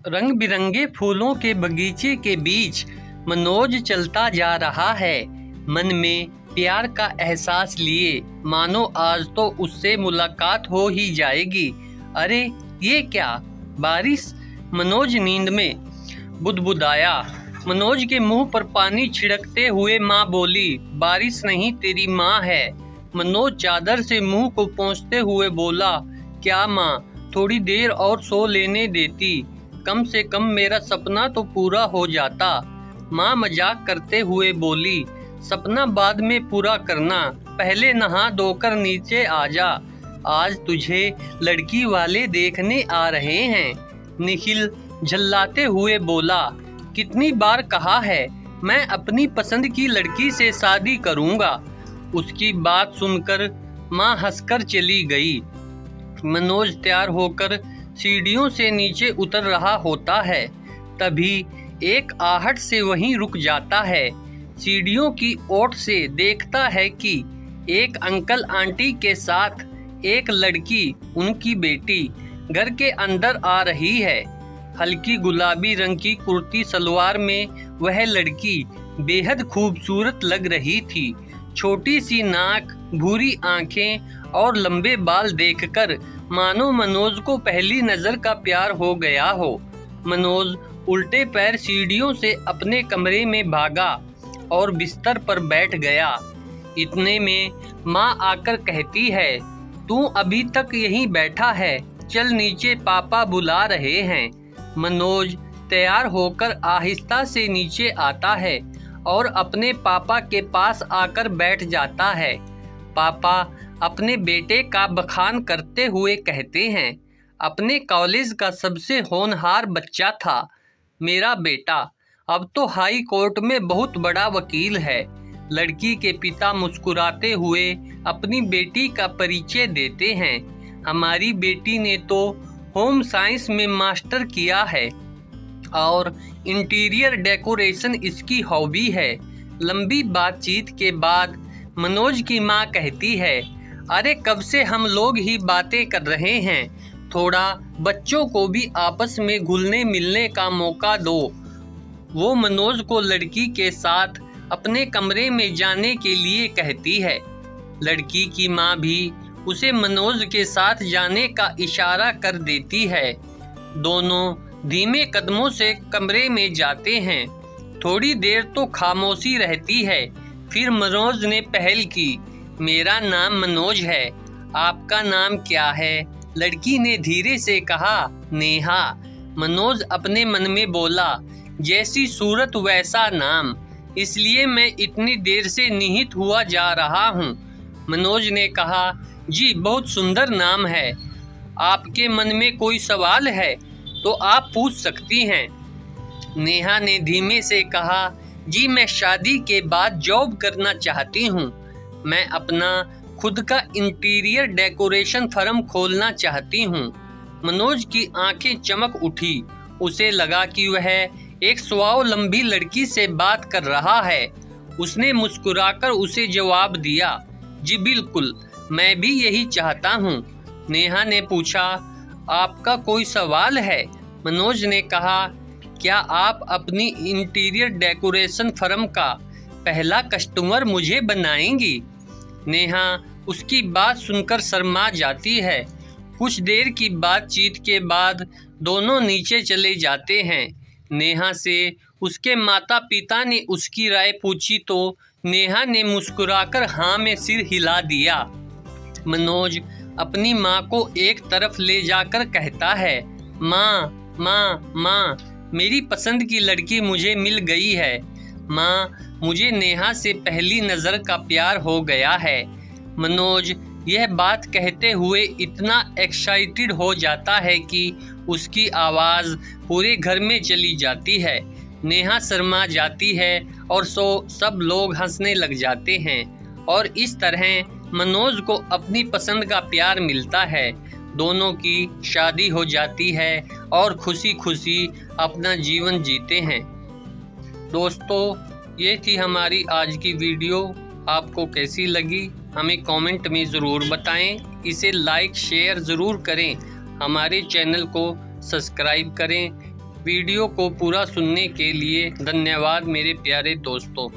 रंग बिरंगे फूलों के बगीचे के बीच मनोज चलता जा रहा है, मन में प्यार का एहसास लिए, मानो आज तो उससे मुलाकात हो ही जाएगी। अरे ये क्या बारिश? मनोज नींद में बुदबुदाया। मनोज के मुंह पर पानी छिड़कते हुए माँ बोली, बारिश नहीं तेरी माँ है। मनोज चादर से मुंह को पोंछते हुए बोला, क्या माँ, थोड़ी देर और सो लेने देती, कम से कम मेरा सपना तो पूरा हो जाता। माँ मजाक करते हुए बोली, सपना बाद में पूरा करना, पहले नहा धोकर नीचे आ जा, आज तुझे लड़की वाले देखने आ रहे हैं। निखिल झल्लाते हुए बोला, कितनी बार कहा है मैं अपनी पसंद की लड़की से शादी करूंगा। उसकी बात सुनकर माँ हंसकर चली गई। मनोज तैयार होकर सीढ़ियों से नीचे उतर रहा होता है, तभी एक आहट से वहीं रुक जाता है। सीढ़ियों की ओट से देखता है कि एक अंकल आंटी के साथ एक लड़की, उनकी बेटी, घर के अंदर आ रही है। हल्की गुलाबी रंग की कुर्ती सलवार में वह लड़की बेहद खूबसूरत लग रही थी। छोटी सी नाक, भूरी आंखें और लंबे बाल देखकर मानो मनोज को पहली नजर का प्यार हो गया हो। मनोज उल्टे पैर सीढ़ियों से अपने कमरे में भागा और बिस्तर पर बैठ गया। इतने में माँ आकर कहती है, तू अभी तक यहीं बैठा है, चल नीचे पापा बुला रहे हैं। मनोज तैयार होकर आहिस्ता से नीचे आता है और अपने पापा के पास आकर बैठ जाता है। पापा अपने बेटे का बखान करते हुए कहते हैं, अपने कॉलेज का सबसे होनहार बच्चा था मेरा बेटा, अब तो हाई कोर्ट में बहुत बड़ा वकील है। लड़की के पिता मुस्कुराते हुए अपनी बेटी का परिचय देते हैं, हमारी बेटी ने तो होम साइंस में मास्टर किया है और इंटीरियर डेकोरेशन इसकी हॉबी है। लंबी बातचीत के बाद मनोज की माँ कहती है, अरे कब से हम लोग ही बातें कर रहे हैं, थोड़ा बच्चों को भी आपस में घुलने मिलने का मौका दो। वो मनोज को लड़की के साथ अपने कमरे में जाने के लिए कहती है। लड़की की माँ भी उसे मनोज के साथ जाने का इशारा कर देती है। दोनों धीमे कदमों से कमरे में जाते हैं। थोड़ी देर तो खामोशी रहती है, फिर मनोज ने पहल की, मेरा नाम मनोज है, आपका नाम क्या है? लड़की ने धीरे से कहा, नेहा। मनोज अपने मन में बोला, जैसी सूरत वैसा नाम, इसलिए मैं इतनी देर से निहित हुआ जा रहा हूँ। मनोज ने कहा, जी बहुत सुंदर नाम है, आपके मन में कोई सवाल है तो आप पूछ सकती हैं। नेहा ने धीमे से कहा, जी मैं शादी के बाद जॉब करना चाहती हूँ, मैं अपना खुद का इंटीरियर डेकोरेशन फर्म खोलना चाहती हूँ। मनोज की आंखें चमक उठी, उसे लगा कि वह एक स्वावलंबी लड़की से बात कर रहा है। उसने मुस्कुराकर उसे जवाब दिया, जी बिल्कुल, मैं भी यही चाहता हूँ। नेहा ने पूछा, आपका कोई सवाल है? मनोज ने कहा, क्या आप अपनी इंटीरियर डेकोरेशन फर्म का पहला कस्टमर मुझे बनाएंगी? नेहा उसकी बात सुनकर शर्मा जाती है। कुछ देर की बातचीत के बाद दोनों नीचे चले जाते हैं। नेहा से उसके माता पिता ने उसकी राय पूछी तो नेहा ने मुस्कुराकर हाँ में सिर हिला दिया। मनोज अपनी माँ को एक तरफ ले जाकर कहता है, माँ माँ माँ, मेरी पसंद की लड़की मुझे मिल गई है। माँ, मुझे नेहा से पहली नज़र का प्यार हो गया है। मनोज यह बात कहते हुए इतना एक्साइटेड हो जाता है कि उसकी आवाज़ पूरे घर में चली जाती है। नेहा शर्मा जाती है और सब लोग हंसने लग जाते हैं और इस तरह मनोज को अपनी पसंद का प्यार मिलता है। दोनों की शादी हो जाती है और खुशी खुशी अपना जीवन जीते हैं। दोस्तों, ये थी हमारी आज की वीडियो। आपको कैसी लगी हमें कमेंट में ज़रूर बताएं। इसे लाइक शेयर ज़रूर करें, हमारे चैनल को सब्सक्राइब करें। वीडियो को पूरा सुनने के लिए धन्यवाद मेरे प्यारे दोस्तों।